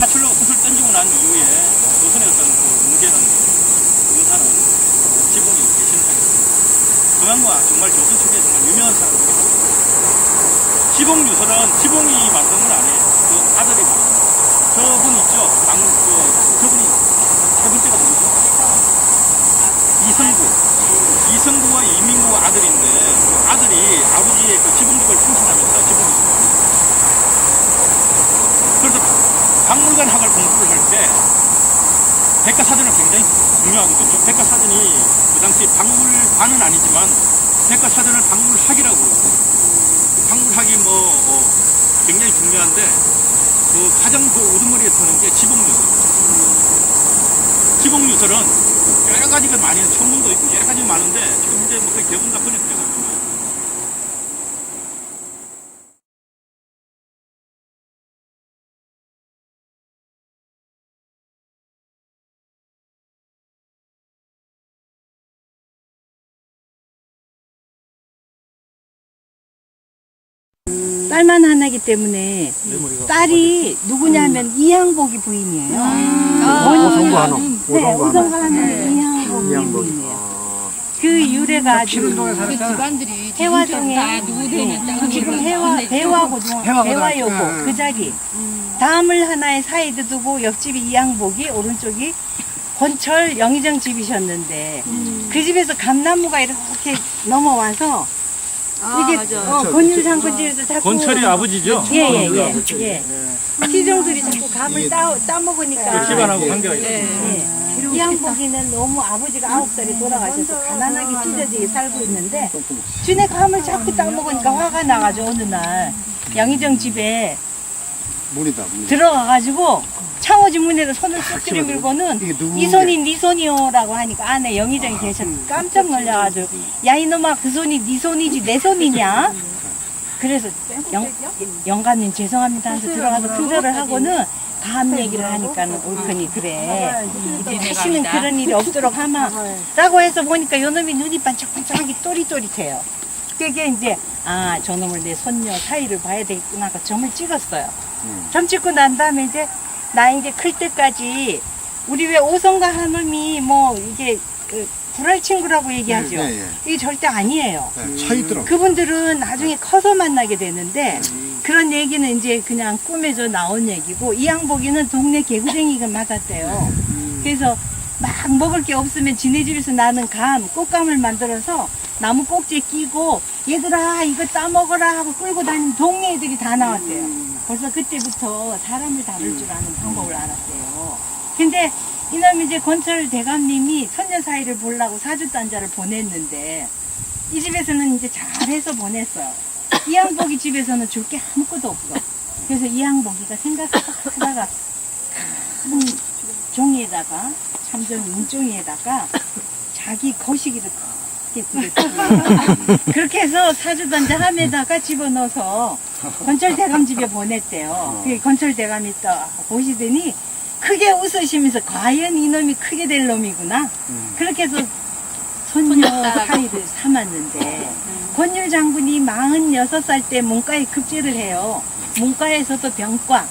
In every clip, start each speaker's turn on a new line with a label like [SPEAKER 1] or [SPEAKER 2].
[SPEAKER 1] 사출로 붓을 던지고 난 이후에 조선의 어떤 그 문제는 의사는 지붕이 계시는 상이었습니다. 그만과 정말 조선 측에 정말 유명한 사람들이 지붕 유설은 지붕이 만든 건 아니에요. 그 아들이 만든 거예요. 저분 있죠? 저분이 세 번째가 누구죠? 이성구와 이민구 아들인데 그 아들이 아버지의 그 지붕직을 충신하면서 지붕이 그래서 박물관 학을 공부를 할 때 백과사전을 굉장히 중요하거든요. 백과사전이 그 당시 박물관은 아니지만 백과사전을 박물학이라고 그러고 박물학이 굉장히 중요한데 그 가장 그 우두머리에 서는 게 지붕유설. 지붕유설은 여러 가지가 많이 천문도 있고 여러 가지 많은데 지금 이제 거의 대부분 다 번역돼가지고.
[SPEAKER 2] 딸만 하나이기 때문에 딸이 누구냐 하면 이항복이 부인이에요.
[SPEAKER 3] 오성구 하나.
[SPEAKER 2] 네, 오성구 하나는 이항복이 부인이에요. 그 유래가 아주
[SPEAKER 4] 그 집안들이
[SPEAKER 2] 해화동에 지금 해화여고 그 자리 다음을 하나의 사이드 두고 옆집이 이항복이 오른쪽이 권철 영의정 집이셨는데 그 집에서 감나무가 이렇게 넘어와서 이게 권율장군집에서 자꾸
[SPEAKER 1] 권철이 아버지죠?
[SPEAKER 2] 예. 시종들이 자꾸 감을 따먹으니까
[SPEAKER 1] 집안하고 관계가 있어요.
[SPEAKER 2] 이항복이는 너무 아버지가 9살에 돌아가셔서 가난하게 찢어지게 살고 있는데 쥐네 감을 자꾸 따먹으니까 화가 나가지고 어느 날 영의정 집에 들어가가지고 창호지 문에다 손을 쑥 들이밀고는 이 손이 네 손이요라고 하니까 안에 영의정이 계셔서 깜짝 놀라가지고 야 이놈아 그 손이 네 손이지 내 손이냐? 그래서 영감님 죄송합니다 하면서 들어가서 투덜을 하고는 다음 얘기를 하니까는 옳거니 그래 이제 다시는 그런 일이 없도록 하마 라고 해서 보니까 요놈이 눈이 반짝반짝하게 또릿또릿해요. 그게 이제 저놈을 내 손녀 사이를 봐야 되겠구나 하고 점을 찍었어요. 점 찍고 난 다음에 이제 나 이제 클 때까지 우리 왜 오성과 한놈이 이게 불알 친구라고 얘기하죠. 이게 절대 아니에요.
[SPEAKER 3] 차이더라고.
[SPEAKER 2] 그분들은 나중에 커서 만나게 되는데 그런 얘기는 이제 그냥 꿈에서 나온 얘기고 이항복이는 동네 개구쟁이가 맞았대요. 그래서 막 먹을 게 없으면 지네 집에서 나는 꽃감을 만들어서 나무 꼭지에 끼고 얘들아 이거 따먹어라 하고 끌고 다니는 동네 애들이 다 나왔대요. 벌써 그때부터 사람을 다룰 줄 아는 방법을 알았대요. 근데 이놈이 이제 권철 대감님이 선녀 사이를 보려고 사주단자를 보냈는데 이 집에서는 이제 잘해서 보냈어요. 이항복이 집에서는 줄 게 아무것도 없어. 그래서 이항복이가 생각하다가 큰 종이에다가 참전 인종이에다가 자기 거시기를 크게 그렸어요. 그렇게 해서 사주단자 함에다가 집어넣어서 권철 대감 집에 보냈대요. 그 권철 대감이 딱 보시더니 크게 웃으시면서 과연 이놈이 크게 될 놈이구나. 그렇게 해서 손녀 사이를 삼았는데 권율 장군이 46살 때 문과에 급제를 해요. 문과에서도 병과.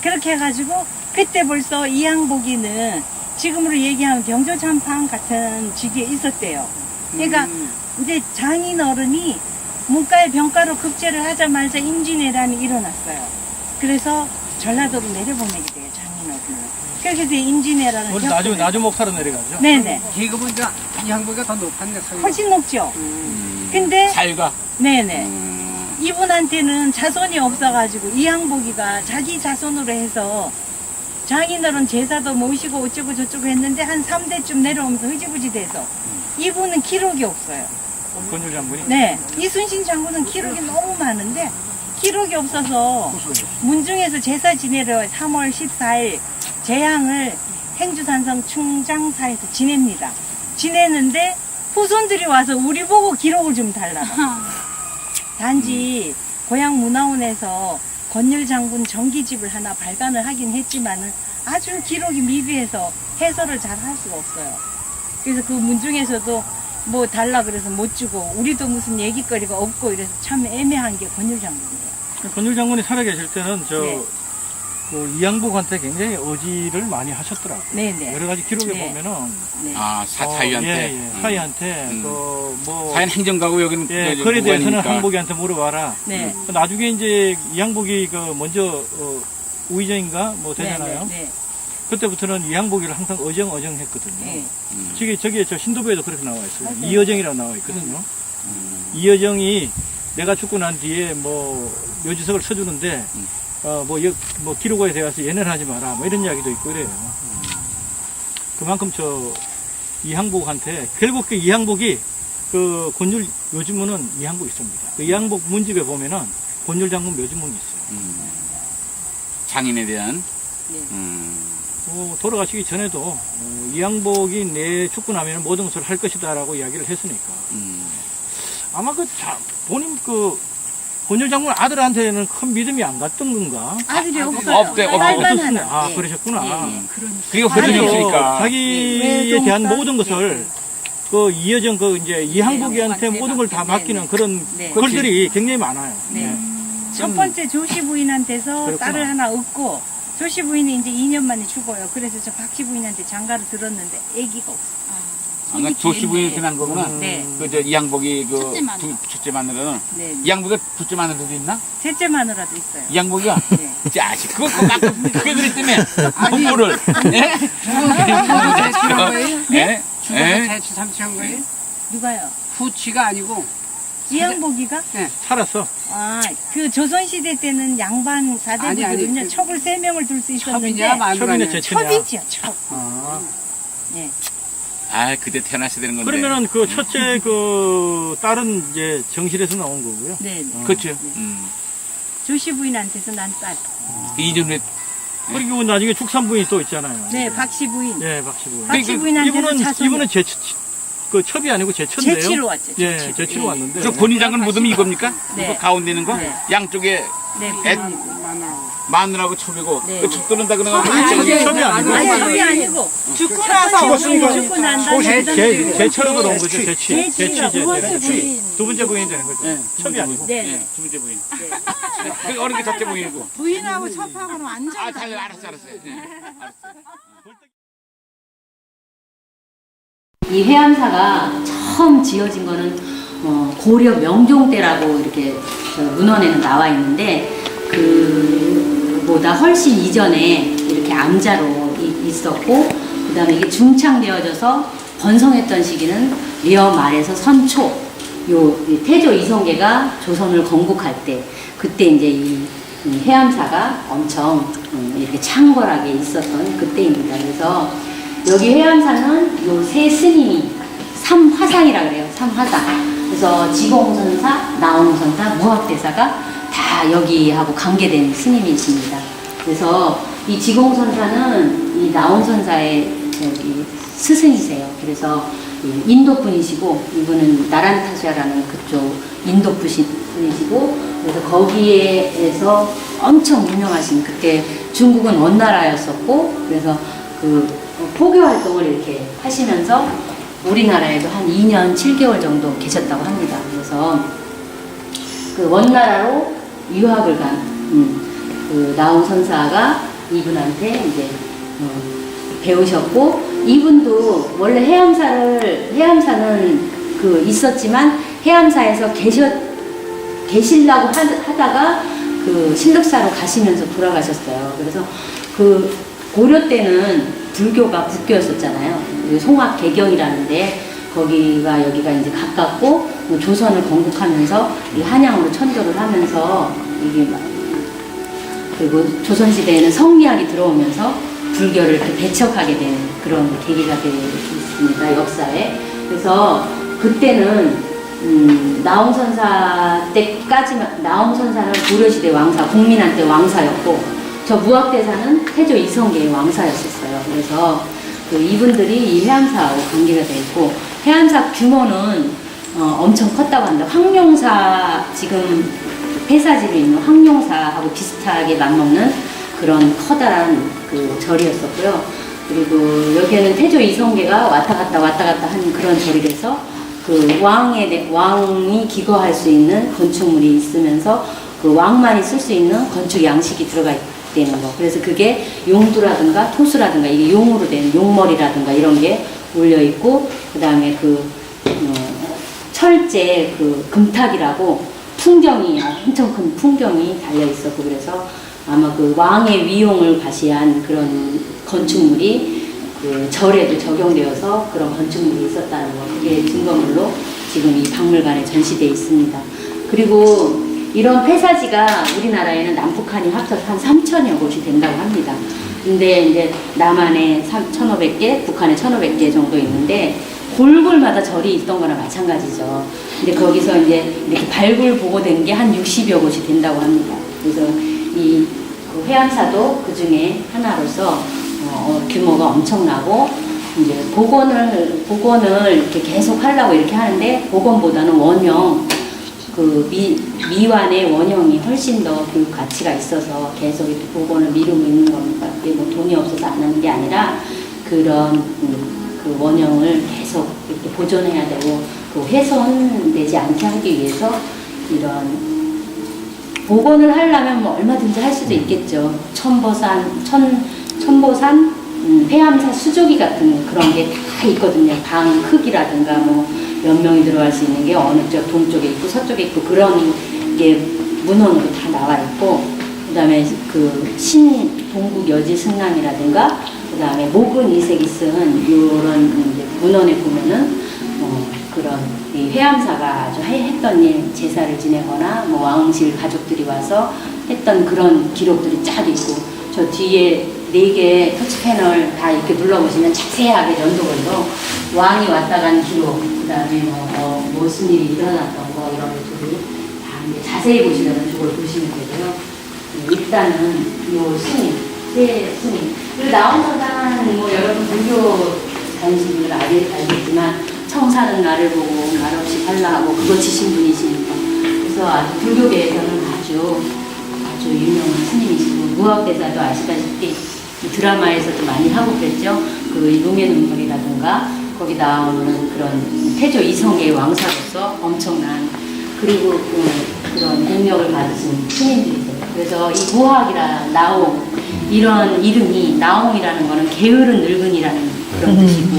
[SPEAKER 2] 그렇게 해가지고 그때 벌써 이항복이는 지금으로 얘기하면 병조참판 같은 직위에 있었대요. 그러니까 이제 장인 어른이 문과에 병과로 급제를 하자마자 임진왜란이 일어났어요. 그래서 전라도로 내려보내게 돼요. 그렇게 해서 임진왜란을
[SPEAKER 1] 나주 목사로 내려가죠.
[SPEAKER 2] 네네.
[SPEAKER 4] 계급은 이 항복이가 더 높았네.
[SPEAKER 2] 훨씬 높죠. 근데
[SPEAKER 1] 살가.
[SPEAKER 2] 네네. 이분한테는 자손이 없어가지고 이항복이가 자기 자손으로 해서 장인어른 제사도 모시고 어쩌고 저쩌고 했는데 한 3대쯤 내려오면서 흐지부지 돼서 이분은 기록이 없어요.
[SPEAKER 1] 권율 장군이?
[SPEAKER 2] 네. 이순신 장군은 기록이 너무 많은데 기록이 없어서 문중에서 제사 지내러 3월 14일 제향을 행주산성 충장사에서 지냅니다. 지내는데 후손들이 와서 우리 보고 기록을 좀 달라고. 단지 고향문화원에서 권율 장군 정기집을 하나 발간을 하긴 했지만은 아주 기록이 미비해서 해설을 잘 할 수가 없어요. 그래서 그 문중에서도 뭐 달라 그래서 못 주고 우리도 무슨 얘기거리가 없고 이래서 참 애매한 게 권율 장군이에요.
[SPEAKER 1] 권율 장군이 살아계실 때는
[SPEAKER 2] 네.
[SPEAKER 1] 그 이양복한테 굉장히 의지를 많이 하셨더라고요.
[SPEAKER 2] 네네.
[SPEAKER 1] 여러 가지 기록에
[SPEAKER 2] 네.
[SPEAKER 1] 보면은
[SPEAKER 2] 네.
[SPEAKER 5] 아, 사위한테?
[SPEAKER 1] 예, 사위한테
[SPEAKER 5] 음.
[SPEAKER 1] 뭐
[SPEAKER 5] 사위는 행정가고 여기는
[SPEAKER 1] 예,
[SPEAKER 5] 그
[SPEAKER 1] 그에 대해서는
[SPEAKER 5] 무관이니까.
[SPEAKER 1] 항복이한테 물어봐라.
[SPEAKER 2] 네.
[SPEAKER 1] 나중에 이제 이양복이 그 먼저 우의정인가 뭐 되잖아요.
[SPEAKER 2] 네.
[SPEAKER 1] 그때부터는 이양복이를 항상 어정어정했거든요.
[SPEAKER 2] 네.
[SPEAKER 1] 저기 저 신도부에도 그렇게 나와 있어요.
[SPEAKER 2] 맞아요.
[SPEAKER 1] 이여정이라고 나와 있거든요. 이여정이 내가 죽고 난 뒤에 뭐 묘지석을 쳐주는데 뭐 기록에 대해서 예내를 하지 마라 뭐 이런 이야기도 있고 그래요. 그만큼 저 이항복한테 결국 그 이항복이 그 곤율 묘지문은 이항복 있습니다. 그 이항복 문집에 보면은 곤율 장군 묘지문이 있어요.
[SPEAKER 5] 장인에 대한.
[SPEAKER 2] 네.
[SPEAKER 1] 돌아가시기 전에도 이항복이 내 죽고 나면 모든 것을 할 것이다라고 이야기를 했으니까 아마 본인 곤율 장군 아들한테는 큰 믿음이 안 갔던 건가?
[SPEAKER 2] 아들이 없어요.
[SPEAKER 5] 없대, 없대.
[SPEAKER 2] 딸만
[SPEAKER 1] 없었으면,
[SPEAKER 2] 하나. 네.
[SPEAKER 1] 그러셨구나.
[SPEAKER 2] 예, 예.
[SPEAKER 5] 그리고 호전이
[SPEAKER 2] 아니요.
[SPEAKER 5] 있으니까.
[SPEAKER 1] 자기에 대한
[SPEAKER 2] 외동딸?
[SPEAKER 1] 모든 것을 그 이여정 이제 이항복이한테 모든 걸 다
[SPEAKER 2] 네,
[SPEAKER 1] 맡기는
[SPEAKER 2] 네.
[SPEAKER 1] 그런
[SPEAKER 2] 네.
[SPEAKER 1] 글들이 굉장히 많아요.
[SPEAKER 2] 네. 첫 번째 조씨 부인한테서
[SPEAKER 1] 그렇구나.
[SPEAKER 2] 딸을 하나 얻고 조씨 부인이 이제 2년 만에 죽어요. 그래서 저 박씨 부인한테 장가를 들었는데 아기가 없어.
[SPEAKER 5] 그러니까 조씨 부인한테 난 거구나.
[SPEAKER 2] 네.
[SPEAKER 5] 그, 저, 이양복이 그,
[SPEAKER 4] 첫째 마누라.
[SPEAKER 5] 첫째 마누라는.
[SPEAKER 2] 네.
[SPEAKER 5] 이양복이 둘째 마누라도 있나?
[SPEAKER 2] 셋째 마누라도 있어요.
[SPEAKER 5] 이양복이가?
[SPEAKER 2] 네.
[SPEAKER 5] 자식, 그거 막, 그들 때문에, 부모를, 예?
[SPEAKER 4] 누가 제출한 거예요?
[SPEAKER 5] 예?
[SPEAKER 4] 죽어서
[SPEAKER 5] 예?
[SPEAKER 4] 제출 삼치한 거예요?
[SPEAKER 2] 누가요?
[SPEAKER 4] 부치가 아니고
[SPEAKER 2] 이양복이가?
[SPEAKER 1] 살았어.
[SPEAKER 2] 아, 그 조선시대 때는 양반
[SPEAKER 4] 아니,
[SPEAKER 2] 4대거든요.
[SPEAKER 4] 그
[SPEAKER 2] 척을 3명을 둘 수 있었는데.
[SPEAKER 4] 첩이냐 마누라냐?
[SPEAKER 1] 첩이냐, 제첩이냐.
[SPEAKER 2] 첩이지요, 첩.
[SPEAKER 1] 아.
[SPEAKER 2] 네.
[SPEAKER 5] 아, 그때 태어나셔야 되는 건데.
[SPEAKER 1] 그러면은 그 첫째 그 딸은 이제 정실에서 나온 거고요.
[SPEAKER 2] 네. 네.
[SPEAKER 5] 그렇죠.
[SPEAKER 2] 조씨 부인한테서 난 딸.
[SPEAKER 5] 2년 후에.
[SPEAKER 1] 그리고 나중에 축산부인이 또 있잖아요.
[SPEAKER 2] 네, 박씨 부인.
[SPEAKER 1] 예, 박씨부.
[SPEAKER 2] 박씨 부인한테는 자손.
[SPEAKER 1] 이분은 그 첩이 아니고 제천인데요.
[SPEAKER 2] 제치로 왔죠.
[SPEAKER 1] 예,
[SPEAKER 2] 제치로.
[SPEAKER 1] 제치로
[SPEAKER 2] 예.
[SPEAKER 1] 왔는데.
[SPEAKER 5] 저 본인장은 무덤이 이겁니까?
[SPEAKER 2] 네.
[SPEAKER 5] 이거 가운데 있는 거?
[SPEAKER 2] 네.
[SPEAKER 5] 양쪽에
[SPEAKER 2] 네,
[SPEAKER 5] 애-
[SPEAKER 2] 부인이고.
[SPEAKER 5] 마누라고 첩이고,
[SPEAKER 2] 네.
[SPEAKER 5] 그 첩 들은다 그러는 거.
[SPEAKER 1] 아니, 첩이 아니고.
[SPEAKER 2] 아니, 첩이 아니고.
[SPEAKER 6] 죽고 나서
[SPEAKER 1] 죽었으니까.
[SPEAKER 2] 죽고 난 다음에
[SPEAKER 1] 제철로 들어온 거죠, 제치.
[SPEAKER 2] 제치가 두 번째 부인.
[SPEAKER 1] 두 번째 부인이 되는 거죠.
[SPEAKER 5] 네,
[SPEAKER 1] 첩이 아니고.
[SPEAKER 2] 네,
[SPEAKER 5] 예,
[SPEAKER 2] 네.
[SPEAKER 5] 두 번째 부인. 그 어느 게 첫째 부인이고.
[SPEAKER 6] 부인하고 첩하고는 완전
[SPEAKER 5] 아, 잘 알았어요. 예, 알았어요.
[SPEAKER 7] 이 해암사가 처음 지어진 거는 고려 명종 때라고 이렇게 저 문헌에는 나와 있는데 그보다 훨씬 이전에 이렇게 암자로 있었고 그다음에 이게 중창되어져서 번성했던 시기는 리어 말에서 선초 이 태조 이성계가 조선을 건국할 때 그때 이제 이 해암사가 엄청 이렇게 창궐하게 있었던 그때입니다. 그래서 여기 해암사는 요 세 스님이 삼화상이라 그래요. 삼화상. 그래서 지공선사, 나홍선사, 무학대사가 다 여기하고 관계된 스님이십니다. 그래서 이 지공선사는 이 나홍선사의 여기 스승이세요. 그래서 인도 분이시고 이분은 나란타샤라는 그쪽 인도 분이시고 그래서 거기에서 엄청 유명하신 그때 중국은 원나라였었고 그래서 그 포교 활동을 이렇게 하시면서 우리나라에도 한 2년 7개월 정도 계셨다고 합니다. 그래서 그 원나라로 유학을 간 그 나홍 선사가 이분한테 이제 배우셨고 이분도 원래 해암사는 그 있었지만 해암사에서 계시려고 하다가 그 신륵사로 가시면서 돌아가셨어요. 그래서 그 고려 때는 불교가 북교였었잖아요. 송악개경이라는데 거기가 여기가 이제 가깝고 조선을 건국하면서 이 한양으로 천도를 하면서 이게 그리고 조선시대에는 성리학이 들어오면서 불교를 이렇게 배척하게 된 그런 계기가 되었습니다. 역사에. 그래서 그때는 나홍선사 때까지만 나홍선사는 고려시대 왕사, 공민한테 왕사였고 저 무학대사는 태조 이성계의 왕사였었어요. 그래서 그 이분들이 이 해암사하고 관계가 돼 있고 해암사 규모는 엄청 컸다고 합니다. 황룡사 지금 폐사지에 있는 황룡사하고 비슷하게 맞먹는 그런 커다란 그 절이었었고요. 그리고 여기에는 태조 이성계가 왔다 갔다 하는 그런 절이라서 그 왕이 기거할 수 있는 건축물이 있으면서 그 왕만이 쓸 수 있는 건축 양식이 들어가 되는 거. 그래서 그게 용두라든가 토수라든가 이게 용으로 된 용머리라든가 이런 게 올려 있고, 그 다음에 철제 그 금탁이라고 풍경이 엄청 큰 풍경이 달려 있었고, 그래서 아마 그 왕의 위용을 과시한 그런 건축물이 그 절에도 적용되어서 그런 건축물이 있었다는 거, 그게 증거물로 지금 이 박물관에 전시되어 있습니다. 그리고 이런 폐사지가 우리나라에는 남북한이 합쳐서 한 3,000여 곳이 된다고 합니다. 근데 이제 남한에 1,500개, 북한에 1,500개 정도 있는데 골골마다 절이 있던 거나 마찬가지죠. 근데 거기서 이제 이렇게 발굴 보고된 게 한 60여 곳이 된다고 합니다. 그래서 이 회암사도 그 중에 하나로서 규모가 엄청나고, 이제 복원을 이렇게 계속 하려고 이렇게 하는데, 복원보다는 원형, 그 미완의 원형이 훨씬 더 교육 가치가 있어서 계속 이렇게 복원을 미루고 있는 겁니다. 그게 뭐 돈이 없어서 안 하는 게 아니라 그런 그 원형을 계속 이렇게 보존해야 되고, 그 훼손되지 않게 하기 위해서 이런 복원을 하려면 뭐 얼마든지 할 수도 있겠죠. 천보산 회암사 수조기 같은 그런 게 다 있거든요. 방 크기라든가 뭐 몇 명이 들어갈 수 있는 게 어느 쪽 동쪽에 있고 서쪽에 있고 그런 게 문헌으로 다 나와 있고, 그다음에 그 신동국 여지 승랑이라든가 그다음에 목은 이색이 쓴 이런 문헌에 보면은 그런 이 회암사가 아주 했던 일, 제사를 지내거나 뭐 왕실 가족들이 와서 했던 그런 기록들이 쫙 있고, 저 뒤에 4개 터치 패널 다 이렇게 눌러보시면 자세하게 연도별로 왕이 왔다 간 기록, 그 다음에 무슨 일이 일어났던 거 이런 것들이 다 이제 자세히 보시려면 저걸 보시면 되고요. 일단은 요 스님, 세 스님, 그리고 나온선사는 뭐 여러분 불교 다니신 분들 알겠지만 청사는 나를 보고 말없이 살라하고 그거 지신 분이시니까, 그래서 아주 불교계에서는 아주 유명한 스님이시고, 무학대사도 아시다시피 드라마에서도 많이 하고 그랬죠. 그 용의 눈물이라든가 거기 나오는 그런 태조 이성계의 왕사로서 엄청난, 그리고 그런 공력을 받으신 스님들이세요. 그래서 이 무학이라 나옹 이런 이름이, 나옹이라는 거는 게으른 늙은이라는 그런 뜻이고,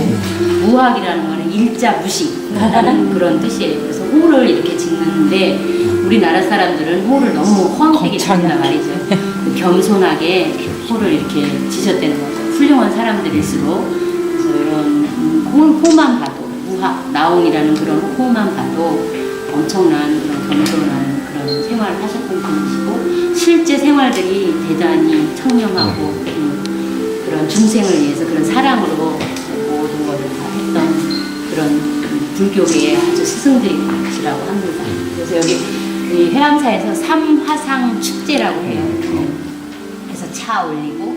[SPEAKER 7] 무학이라는 거는 일자 무식하다는 그런 뜻이에요. 그래서 호를 이렇게 짓는데 우리나라 사람들은 호를 너무 험하게 짓는단 말이죠. 겸손하게 호를 이렇게 지셨다는 거죠. 훌륭한 사람들일수록. 그래서 이런 호만 봐도, 무학, 나옹이라는 그런 호만 봐도 엄청난 그런 겸손한 그런 생활을 하셨던 분이시고, 실제 생활들이 대단히 청렴하고 그런 중생을 위해서 그런 사랑으로 모든 것을 다 했던 그런 불교계의 아주 스승들이시라고 합니다. 그래서 여기 이 회암사에서 삼화상 축제라고 해요. 그래서 차 올리고